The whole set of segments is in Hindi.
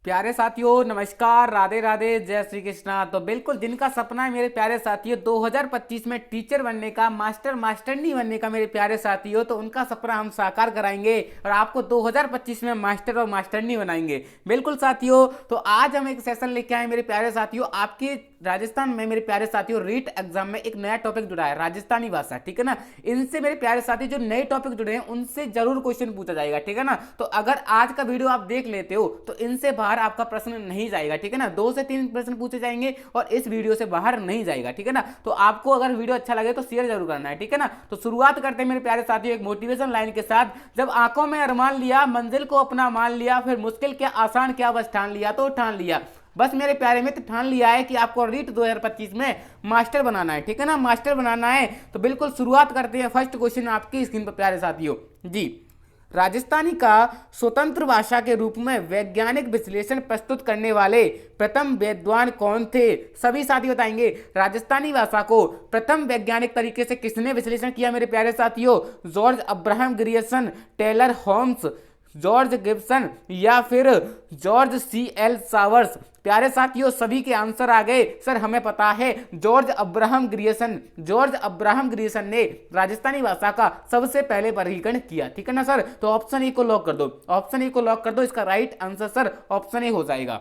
प्यारे साथियों नमस्कार, राधे राधे, जय श्री कृष्णा। तो बिल्कुल जिनका सपना है मेरे प्यारे साथियों 2025 में टीचर बनने का, मास्टरनी बनने का मेरे प्यारे साथियों, तो उनका सपना हम साकार कराएंगे और आपको 2025 में मास्टर और मास्टरनी बनाएंगे। बिल्कुल साथियों, तो आज हम एक सेशन लेके आए मेरे प्यारे साथियों। आपके राजस्थान में मेरे प्यारे साथियों रीट एग्जाम में एक नया टॉपिक जुड़ा है, राजस्थानी भाषा, ठीक है ना। इनसे मेरे प्यारे साथी जो नए टॉपिक जुड़े हैं उनसे जरूर क्वेश्चन पूछा जाएगा, ठीक है ना। तो अगर आज का वीडियो आप देख लेते हो तो इनसे बाहर आपका प्रश्न नहीं जाएगा, ठीक है ना। 2 से 3 प्रश्न पूछे जाएंगे और इस वीडियो से बाहर नहीं जाएगा, ठीक है ना। तो आपको अगर वीडियो अच्छा लगे तो शेयर जरूर करना है, ठीक है ना। तो शुरुआत करते हैं मेरे प्यारे साथियों एक मोटिवेशन लाइन के साथ। जब आंखों में अरमान लिया, मंजिल को अपना मान लिया, फिर मुश्किल क्या आसान क्या बस ठान लिया, तो ठान लिया। बस मेरे प्यारे मित्र ठान लिया है कि आपको रीट 2025 में मास्टर बनाना है, ठीक है ना, मास्टर बनाना है। तो बिल्कुल शुरुआत करते हैं। फर्स्ट क्वेश्चन आपकी स्क्रीन पर प्यारे साथियों जी। राजस्थानी का स्वतंत्र भाषा के रूप में वैज्ञानिक विश्लेषण प्रस्तुत करने वाले प्रथम विद्वान कौन थे? सभी साथी बताएंगे। राजस्थानी भाषा को प्रथम वैज्ञानिक तरीके से किसने विश्लेषण किया मेरे प्यारे साथियों? George Abraham Grierson, Taylor Holmes, George Gibson या फिर जॉर्ज सी एल सावर्स? प्यारे साथियों सभी के आंसर आ गए। सर हमें पता है George Abraham Grierson. George Abraham Grierson ने राजस्थानी भाषा का सबसे पहले वर्गीकरण किया, ठीक है ना सर। तो ऑप्शन ए को लॉक कर दो, ऑप्शन ए को लॉक कर दो। इसका right answer sir option A हो जाएगा।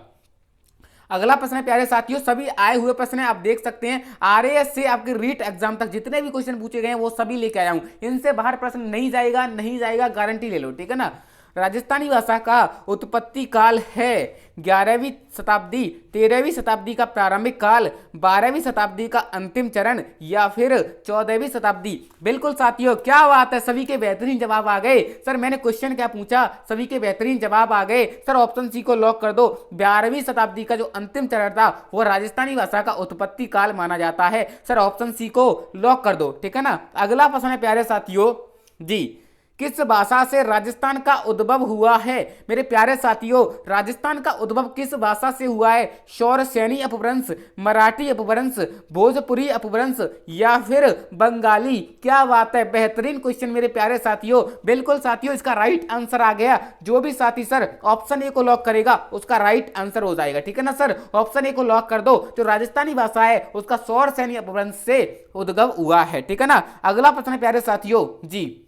अगला प्रश्न है प्यारे साथियों, सभी आए हुए प्रश्न है, आप देख सकते हैं आरएएस से आपके रीट एग्जाम तक जितने भी क्वेश्चन पूछे गए हैं वो सभी लेके आया हूं। इनसे बाहर प्रश्न नहीं जाएगा, नहीं जाएगा, गारंटी ले लो, ठीक है ना। राजस्थानी भाषा का उत्पत्ति काल है 11वीं शताब्दी, 13वीं शताब्दी का प्रारंभिक काल, 12वीं शताब्दी का अंतिम चरण या फिर 14वीं शताब्दी? बिल्कुल साथियों क्या बात है, सभी के बेहतरीन जवाब आ गए। सर मैंने क्वेश्चन क्या पूछा, सभी के बेहतरीन जवाब आ गए। सर ऑप्शन सी को लॉक कर दो। 12वीं शताब्दी का जो अंतिम चरण था वो राजस्थानी भाषा का उत्पत्ति काल माना जाता है। सर ऑप्शन सी को लॉक कर दो, ठीक है ना। अगला प्रश्न है प्यारे साथियों जी। किस भाषा से राजस्थान का उद्भव हुआ है? मेरे प्यारे साथियों राजस्थान का उद्भव किस भाषा से हुआ है? शौरसेनी अपभ्रंश, मराठी अपभ्रंश, भोजपुरी अपभ्रंश या फिर बंगाली? क्या बात है, बेहतरीन क्वेश्चन मेरे प्यारे साथियों। बिल्कुल साथियों इसका राइट आंसर आ गया। जो भी साथी सर ऑप्शन ए को लॉक करेगा उसका राइट आंसर हो जाएगा, ठीक है ना सर। ऑप्शन ए को लॉक कर दो। जो राजस्थानी भाषा है उसका शौरसेनी अपभ्रंश से उद्भव हुआ है, ठीक है ना। अगला प्रश्न है प्यारे साथियों जी।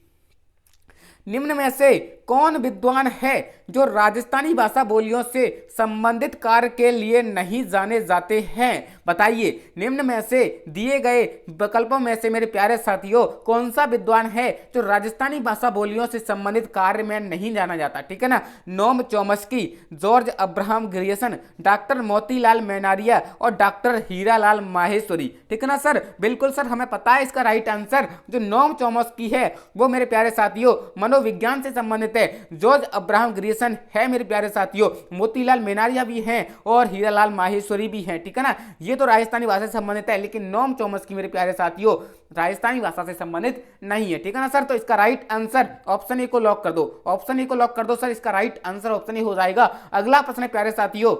निम्न में से कौन विद्वान है जो राजस्थानी भाषा बोलियों से संबंधित कार्य के लिए नहीं जाने जाते हैं? बताइए निम्न में से दिए गए विकल्पों में से मेरे प्यारे साथियों कौन सा विद्वान है जो राजस्थानी भाषा बोलियों से संबंधित कार्य में नहीं जाना जाता, ठीक है ना। Noam Chomsky, George Abraham Grierson, doctor Motilal Menaria और डॉक्टर हीरालाल माहेश्वरी, ठीक है ना सर। बिल्कुल सर हमें पता है इसका राइट आंसर जो नोम चॉम्स्की है वो मेरे प्यारे साथियों मनोविज्ञान से संबंधित है। जॉर्ज अब्राहम ग्रियर्सन है मेरे प्यारे साथियों, मोतीलाल मेनारिया भी हैं और हीरालाल माहेश्वरी भी हैं, ठीक है ना। ये तो राजस्थानी भाषा से संबंधित है, लेकिन नोम चॉम्स्की मेरे प्यारे साथियों राजस्थानी भाषा से संबंधित नहीं है, ठीक है ना सर। तो इसका राइट आंसर ऑप्शन ए को लॉक कर दो, ऑप्शन ए को लॉक कर दो सर। इसका राइट आंसर ऑप्शन ए हो जाएगा। अगला प्रश्न है प्यारे साथियों,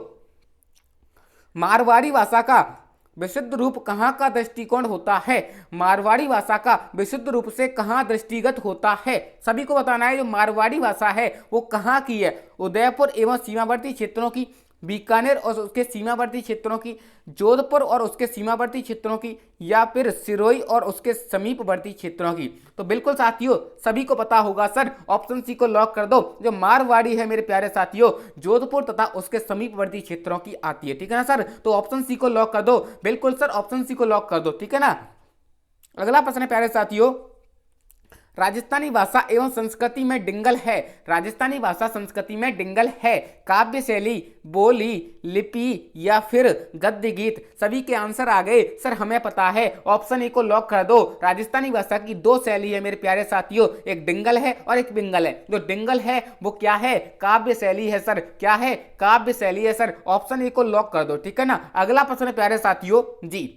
मारवाड़ी भाषा का विशुद्ध रूप कहाँ का दृष्टिकोण होता है? मारवाड़ी भाषा का विशुद्ध रूप से कहाँ दृष्टिगत होता है? सभी को बताना है जो मारवाड़ी भाषा है वो कहाँ की है। उदयपुर एवं सीमावर्ती क्षेत्रों की, बीकानेर और उसके सीमावर्ती क्षेत्रों की, जोधपुर और उसके सीमावर्ती क्षेत्रों की या फिर सिरोही और उसके समीपवर्ती क्षेत्रों की? तो बिल्कुल साथियों सभी को पता होगा सर, ऑप्शन सी को लॉक कर दो। जो मारवाड़ी है मेरे प्यारे साथियों जोधपुर तथा उसके समीपवर्ती क्षेत्रों की आती है, ठीक है ना सर। तो ऑप्शन सी को लॉक कर दो। बिल्कुल सर ऑप्शन सी को लॉक कर दो, ठीक है ना। अगला प्रश्न है प्यारे साथियों, राजस्थानी भाषा एवं संस्कृति में डिंगल है। राजस्थानी भाषा संस्कृति में डिंगल है। काव्य शैली, बोली, लिपि या फिर गद्य गीत? सभी के आंसर आ गए। सर हमें पता है, ऑप्शन ए को लॉक कर दो। राजस्थानी भाषा की 2 शैली है मेरे प्यारे साथियों, एक डिंगल है और एक बिंगल है। जो डिंगल है वो क्या है? काव्य शैली है सर। क्या है? काव्य शैली है सर। ऑप्शन ए को लॉक कर दो, ठीक है ना। अगला प्रश्न है प्यारे साथियों जी।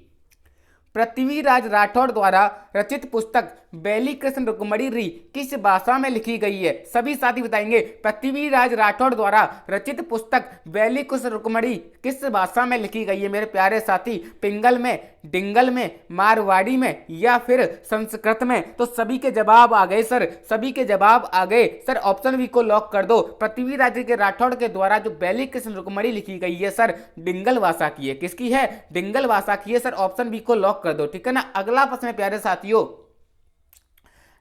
पृथ्वीराज राठौड़ द्वारा रचित पुस्तक बैली कृष्ण रुक्मणी री किस भाषा में लिखी गई है? सभी साथी बताएंगे। पृथ्वीराज राठौड़ द्वारा रचित पुस्तक बैली कृष्ण रुक्मणी किस भाषा में लिखी गई है मेरे प्यारे साथी? पिंगल में, डिंगल में, मारवाड़ी में या फिर संस्कृत में? तो सभी के जवाब आ गए सर, सभी के जवाब आ गए सर। ऑप्शन बी को लॉक कर दो। पृथ्वीराज के राठौड़ के द्वारा जो बैली कृष्ण रुक्मणी लिखी गई है सर, डिंगल भाषा की है। किसकी है? डिंगल भाषा की है सर। ऑप्शन बी को लॉक कर दो, ठीक है ना। अगला प्रश्न है प्यारे साथियों,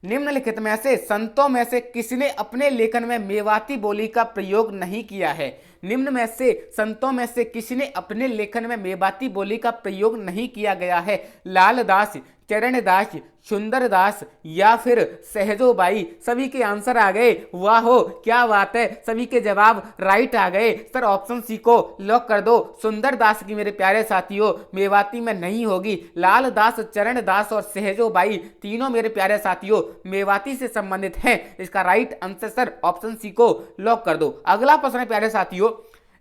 निम्नलिखित में से संतों में से किसने अपने लेखन में मेवाती बोली का प्रयोग नहीं किया है? निम्न में से संतों में से किसने अपने लेखन में मेवाती बोली का प्रयोग नहीं किया गया है? लालदास, चरणदास, सुंदरदास या फिर सहजोबाई? सभी के आंसर आ गए। वाह हो, क्या बात है, सभी के जवाब राइट आ गए सर। ऑप्शन सी को लॉक कर दो। सुंदरदास की मेरे प्यारे साथियों मेवाती में नहीं होगी। लालदास, चरणदास और सहजोबाई तीनों मेरे प्यारे साथियों मेवाती से संबंधित हैं। इसका right answer sir option C को लॉक कर दो। अगला प्रश्न है प्यारे साथियों,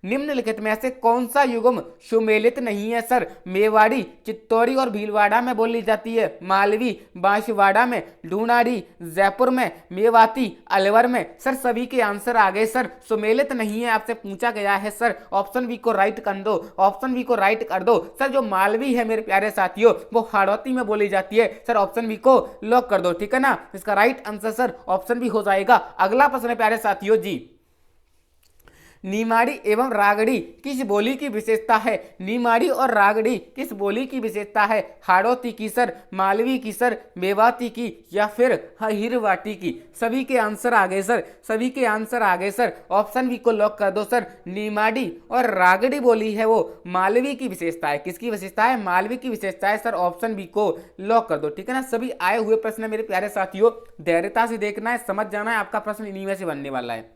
निम्नलिखित में से कौन सा युग्म सुमेलित नहीं है सर? मेवाड़ी, चित्तौड़ी और भीलवाड़ा में बोली जाती है। मालवी, बांसवाड़ा में, ढूंढाड़ी, जयपुर में, मेवाती, अलवर में? सर सभी के आंसर आ गए सर। सुमेलित नहीं है आपसे पूछा गया है सर। ऑप्शन बी को राइट कर दो, ऑप्शन बी को राइट कर दो सर। जो मालवी है मेरे प्यारे साथियों वो हाड़ौती में बोली जाती है सर। ऑप्शन बी को लॉक कर दो, ठीक है ना। इसका right answer sir option B हो जाएगा। अगला प्रश्न है प्यारे साथियों जी, निमाड़ी एवं रागड़ी किस बोली की विशेषता है? निमाड़ी और रागड़ी किस बोली की विशेषता है? हाड़ौती की सर, मालवी की सर, मेवाती की या फिर हिरवाटी की? सभी के आंसर आ गए सर, सभी के आंसर आ गए सर। ऑप्शन बी को लॉक कर दो सर। निमाड़ी और रागड़ी बोली है वो मालवी की विशेषता है। किसकी विशेषता है? मालवी की विशेषता है सर। ऑप्शन बी को लॉक कर दो, ठीक है ना। सभी आए हुए प्रश्न मेरे प्यारे साथियों धैर्यता से देखना है, समझ जाना है, आपका प्रश्न इन्हीं में से बनने वाला है।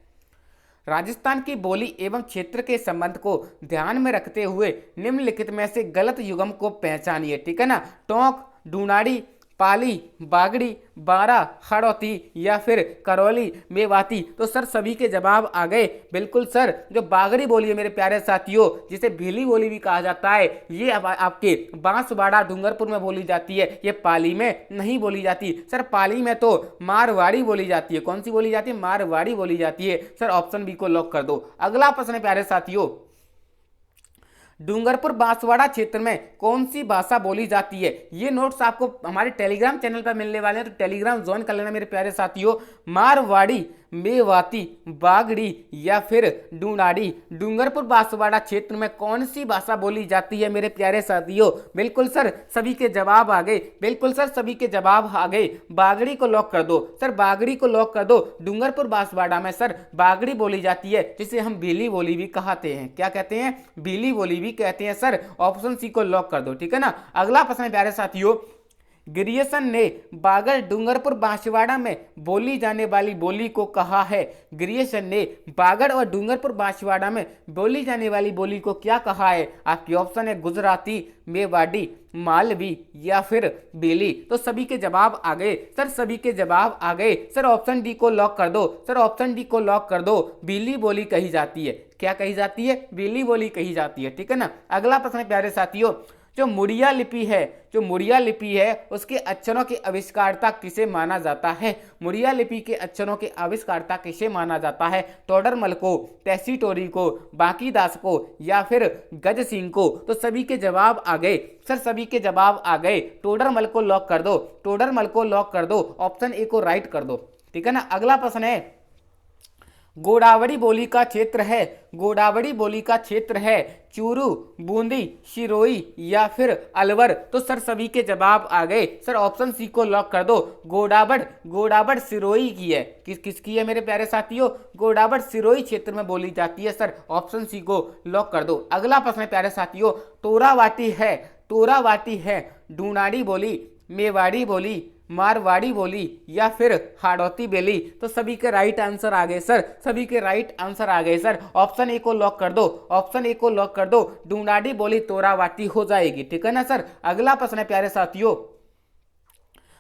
राजस्थान की बोली एवं क्षेत्र के संबंध को ध्यान में रखते हुए निम्नलिखित में से गलत युग्म को पहचानिए, ठीक है ना। टोंक, ढूंढाड़ी, पाली, बागड़ी, बारा, हाड़ौती या फिर करौली, मेवाती? तो सर सभी के जवाब आ गए। बिल्कुल सर, जो बागड़ी बोली है मेरे प्यारे साथियों जिसे भीली बोली भी कहा जाता है, ये आपके बांसवाड़ा, डूंगरपुर में बोली जाती है। ये पाली में नहीं बोली जाती सर। पाली में तो मारवाड़ी बोली जाती है। कौन सी बोली जाती है? मारवाड़ी बोली जाती है सर। ऑप्शन बी को लॉक कर दो। अगला प्रश्न है प्यारे साथियों, डूंगरपुर बांसवाड़ा क्षेत्र में कौन सी भाषा बोली जाती है? ये नोट्स आपको हमारे टेलीग्राम चैनल पर मिलने वाले हैं, तो टेलीग्राम ज्वाइन कर लेना मेरे प्यारे साथियों। मारवाड़ी, मेवाती, बागड़ी या फिर ढूंढाड़ी? डूंगरपुर बांसवाड़ा क्षेत्र में कौन सी भाषा बोली जाती है मेरे प्यारे साथियों? बिल्कुल सर, सभी के जवाब आ गए। बिल्कुल सर, सभी के जवाब आ गए। बागड़ी को लॉक कर दो सर, बागड़ी को लॉक कर दो। डूंगरपुर बांसवाड़ा में सर बागड़ी बोली जाती है, जिसे हम भीली बोली भी कहते हैं। क्या कहते हैं? भीली बोली भी कहते हैं सर। ऑप्शन सी को लॉक कर दो, ठीक है ना। अगला प्रश्न है प्यारे साथियों, ग्रियर्सन ने बागड़ डूंगरपुर बांसवाड़ा में बोली जाने वाली बोली को कहा है? ग्रियर्सन ने बागड़ और डूंगरपुर बांसवाड़ा में बोली जाने वाली बोली को क्या कहा है? आपकी ऑप्शन है गुजराती, मेवाड़ी, मालवी या फिर बेली? तो सभी के जवाब आ गए सर, सभी के जवाब आ गए सर। ऑप्शन डी को लॉक कर दो सर, ऑप्शन डी को लॉक कर दो। बेली बोली कही जाती है। क्या कही जाती है? बेली बोली कही जाती है, ठीक है ना। अगला प्रश्न है प्यारे साथियों, जो मुड़िया लिपि है, जो मुड़िया लिपि है उसके अक्षरों के आविष्कारता किसे माना जाता है? मुड़िया लिपि के अक्षरों के आविष्कारता किसे माना जाता है? टोडरमल को, टेसीटोरी को, बांकीदास को या फिर गज सिंह को? तो सभी के जवाब आ गए सर, सभी के जवाब आ गए। टोडरमल को लॉक कर दो, टोडरमल को लॉक कर दो। ऑप्शन ए को राइट कर दो, ठीक है ना। अगला प्रश्न है, गोदावरी बोली का क्षेत्र है, गोदावरी बोली का क्षेत्र है चूरू, बूंदी, सिरोही या फिर अलवर? तो सर सभी के जवाब आ गए सर। ऑप्शन सी को लॉक कर दो। गोदावरी सिरोही की है। किसकी है मेरे प्यारे साथियों? गोदावरी सिरोही क्षेत्र में बोली जाती है सर। ऑप्शन सी को लॉक कर दो। अगला प्रश्न है प्यारे साथियों, टोरावाटी है ढूंढाड़ी बोली, मेवाड़ी बोली, मारवाड़ी बोली या फिर हाड़ौती बोली? तो सभी के राइट आंसर आ गए सर, सभी के राइट आंसर आ गए सर। ऑप्शन ए को लॉक कर दो, ऑप्शन ए को लॉक कर दो। ढूंढाड़ी बोली टोरावाटी हो जाएगी, ठीक है ना सर। अगला प्रश्न है प्यारे साथियों,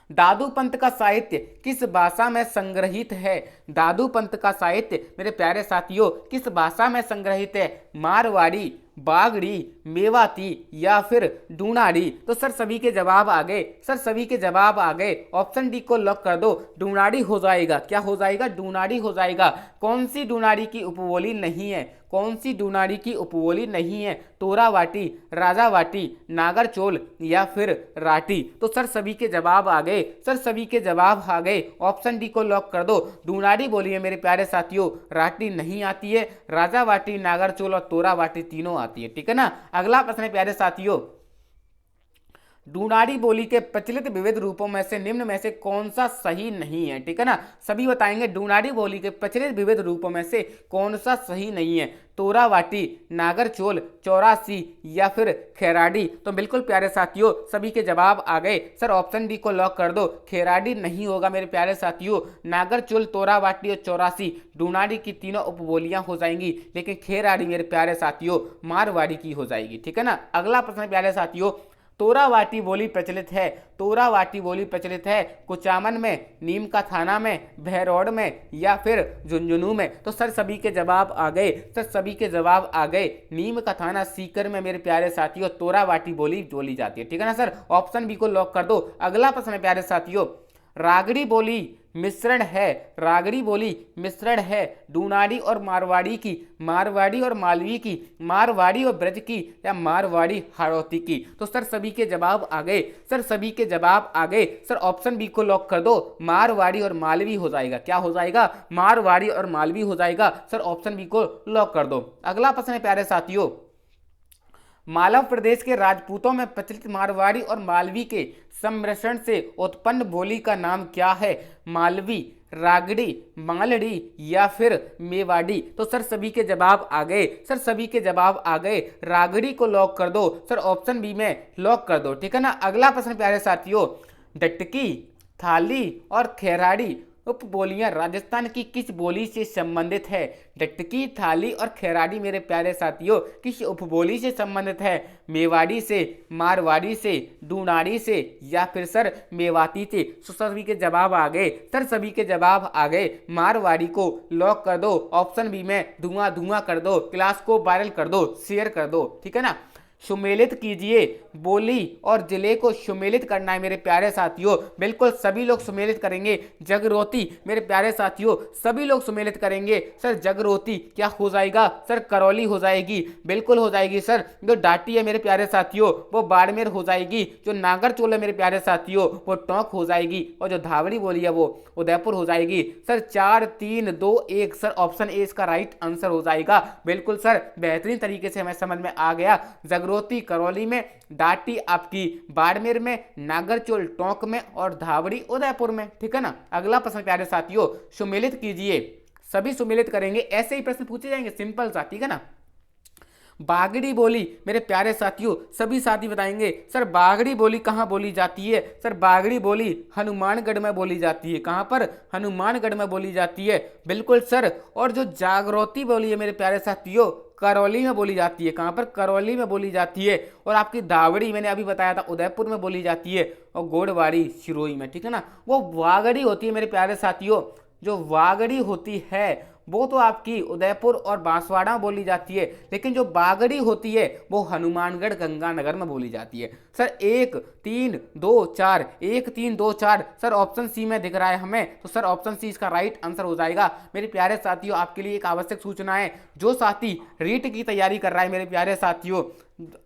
दादू पंत का साहित्य किस भाषा में संग्रहित है? दादू पंत का साहित्य मेरे प्यारे साथियों किस भाषा में संग्रहित है? मारवाड़ी, बागड़ी, मेवाती या फिर डूनाड़ी? तो सर सभी के जवाब आ गए, सर सभी के जवाब आ गए। ऑप्शन डी को लॉक कर दो, डूनाड़ी हो जाएगा। क्या हो जाएगा? डूनाड़ी हो जाएगा। कौन सी डूनाड़ी की उपबोली नहीं है? कौन सी डूनाड़ी की उपबोली नहीं है? तोरावाटी, राजावाटी, नागरचोल या फिर राठी? तो सर सभी के जवाब आ गए, सर सभी के जवाब आ गए। ऑप्शन डी को लॉक कर दो। डूनाड़ी बोली है मेरे प्यारे साथियों, राठी नहीं आती है। राजावाटी, नागरचोल और तोरावाटी तीनों आती है। ठीक है ना। अगला प्रश्न है प्यारे साथियों, डूनाड़ी बोली के प्रचलित विविध रूपों में से निम्न में से कौन सा सही नहीं है? ठीक है ना। सभी बताएंगे डूनाड़ी बोली के प्रचलित विविध रूपों में से कौन सा सही नहीं है। तोरावाटी, नागरचोल, चौरासी या फिर खेराडी? तो बिल्कुल प्यारे साथियों सभी के जवाब आ गए। सर ऑप्शन डी को लॉक कर दो। खेराडी नहीं होगा मेरे प्यारे साथियों। नागरचोल, तोरावाटी और चौरासी डूनाड़ी की तीनों उपबोलियां हो जाएंगी, लेकिन खेराडी मेरे प्यारे साथियों मारवाड़ी की हो जाएगी। ठीक है ना। अगला प्रश्न प्यारे साथियों, तोरावाटी बोली प्रचलित है, तोरावाटी बोली प्रचलित है कुचामन में, नीम का थाना में, भैरोड में या फिर झुंझुनू में? तो सर सभी के जवाब आ गए, सर सभी के जवाब आ गए। नीम का थाना, सीकर में मेरे प्यारे साथियों तोरावाटी बोली बोली जाती है। ठीक है ना सर। ऑप्शन बी को लॉक कर दो। अगला प्रश्न है प्यारे साथियों, रागड़ी बोली मिश्रण है, रागड़ी बोली मिश्रण है डूनाड़ी और मारवाड़ी की, मारवाड़ी और मालवी की, मारवाड़ी और ब्रज की या मारवाड़ी हाड़ौती की? तो सर सभी के जवाब आ गए, सर सभी के जवाब आ गए। सर ऑप्शन बी को लॉक कर दो। मारवाड़ी और मालवी हो जाएगा। क्या हो जाएगा? मारवाड़ी और मालवी हो जाएगा। सर ऑप्शन बी को लॉक कर दो। अगला प्रश्न है प्यारे साथियों, मालव प्रदेश के राजपूतों में प्रचलित मारवाड़ी और मालवी के सम्मिश्रण से उत्पन्न बोली का नाम क्या है? मालवी, रागड़ी, मालड़ी या फिर मेवाड़ी? तो सर सभी के जवाब आ गए, सर सभी के जवाब आ गए। रागड़ी को लॉक कर दो। सर ऑप्शन बी में लॉक कर दो। ठीक है ना। अगला प्रश्न प्यारे साथियों, डटकी, थाली और खेराड़ी उपबोलियां राजस्थान की किस बोली से संबंधित है? डटकी, थाली और खेराड़ी मेरे प्यारे साथियों किस उपबोली से संबंधित है? मेवाड़ी से, मारवाड़ी से, डूनाड़ी से या फिर सर मेवाती से? तो सभी के जवाब आ गए, सर सभी के जवाब आ गए। मारवाड़ी को लॉक कर दो। ऑप्शन बी में धुआं धुआं कर दो, क्लास को वायरल कर दो, शेयर कर दो। ठीक है ना। सुमेलित कीजिए, बोली और जिले को सुमेलित करना है मेरे प्यारे साथियों। बिल्कुल सभी लोग सुमेलित करेंगे। जगरोती मेरे प्यारे साथियों सभी लोग सुमेलित करेंगे। सर जगरोती क्या हो जाएगा? सर करौली हो जाएगी। बिल्कुल हो जाएगी सर। जो डाटी है मेरे प्यारे साथियों वो बाड़मेर हो जाएगी। जो नागरचोल है मेरे प्यारे साथियों वो टोंक हो जाएगी। और जो धावड़ी बोली है वो उदयपुर हो जाएगी। सर 4 3 2 1 सर ऑप्शन ए इसका राइट आंसर हो जाएगा। बिल्कुल सर बेहतरीन तरीके से हमें समझ में आ गया। जगरोती करौली में, डाटी आपकी बाड़मेर में, नागरचोल टोंक में और धावड़ी उदयपुर में। ठीक है ना। अगला प्रश्न प्यारे साथियों, सुमेलित कीजिए। सभी सुमेलित करेंगे, ऐसे ही प्रश्न पूछे जाएंगे सिंपल सा। ठीक है ना। बागड़ी बोली मेरे प्यारे साथियों सभी साथी बताएंगे सर बागड़ी बोली कहाँ बोली जाती है? सर बागड़ी बोली हनुमानगढ़ में बोली जाती है। कहाँ पर? हनुमानगढ़ में बोली जाती है। बिल्कुल सर। और जो जागृति बोली है मेरे प्यारे साथियों करौली में बोली जाती है। कहाँ पर? करौली में बोली जाती है। और आपकी दावड़ी मैंने अभी बताया था उदयपुर में बोली जाती है। और गोड़वाड़ी सिरोही में। ठीक है ना। वो वागड़ी होती है मेरे प्यारे साथियों, जो वागड़ी होती है वो तो आपकी उदयपुर और बांसवाड़ा में बोली जाती है, लेकिन जो बागड़ी होती है वो हनुमानगढ़ गंगानगर में बोली जाती है। सर 1 3 2 4 1 3 2 4 सर ऑप्शन सी में दिख रहा है हमें, तो सर ऑप्शन सी इसका राइट आंसर हो जाएगा। मेरे प्यारे साथियों आपके लिए एक आवश्यक सूचना है, जो साथी रीट की तैयारी कर रहा है मेरे प्यारे साथियों,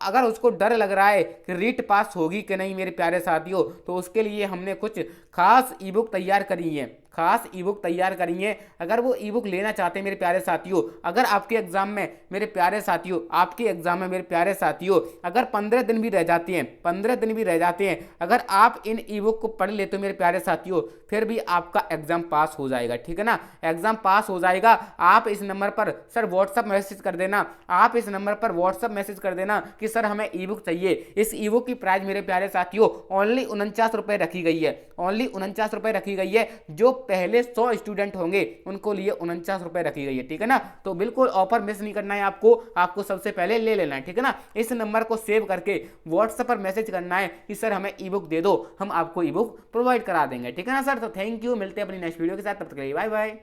अगर उसको डर लग रहा है कि रीट पास होगी कि नहीं मेरे प्यारे साथियों, तो उसके लिए हमने कुछ खास ई बुक तैयार करी है, खास ई बुक तैयार करी है। अगर वो ई बुक लेना चाहते हैं मेरे प्यारे साथियों, अगर आपके एग्जाम में मेरे प्यारे साथियों, आपके एग्जाम में मेरे प्यारे साथियों अगर 15 दिन भी रह जाते हैं, 15 दिन भी रह जाते हैं, अगर आप इन ई बुक को पढ़ लेते हो मेरे प्यारे साथियों, फिर भी आपका एग्जाम पास हो जाएगा। ठीक है ना। एग्जाम पास हो जाएगा। आप इस नंबर पर सर व्हाट्सअप मैसेज कर देना, आप इस नंबर पर व्हाट्सअप मैसेज कर देना कि सर हमें ई बुक चाहिए। इस ई बुक की प्राइस मेरे प्यारे साथियों ओनली 49 रुपए रखी गई है, ओनली 49 रुपए रखी गई है। जो पहले 100 स्टूडेंट होंगे उनको लिए 49 रुपए रखी गई है। ठीक है ना। तो बिल्कुल ऑफर मिस नहीं करना है आपको सबसे पहले ले लेना है। ठीक है ना। इस नंबर को सेव करके व्हाट्सएप पर मैसेज करना है कि सर हमें ई बुक दे दो, हम आपको ई बुक प्रोवाइड करा देंगे। ठीक है ना सर। तो थैंक यू, मिलते हैं अपनी नेक्स्ट वीडियो के साथ, तब तक के लिए बाय बाय।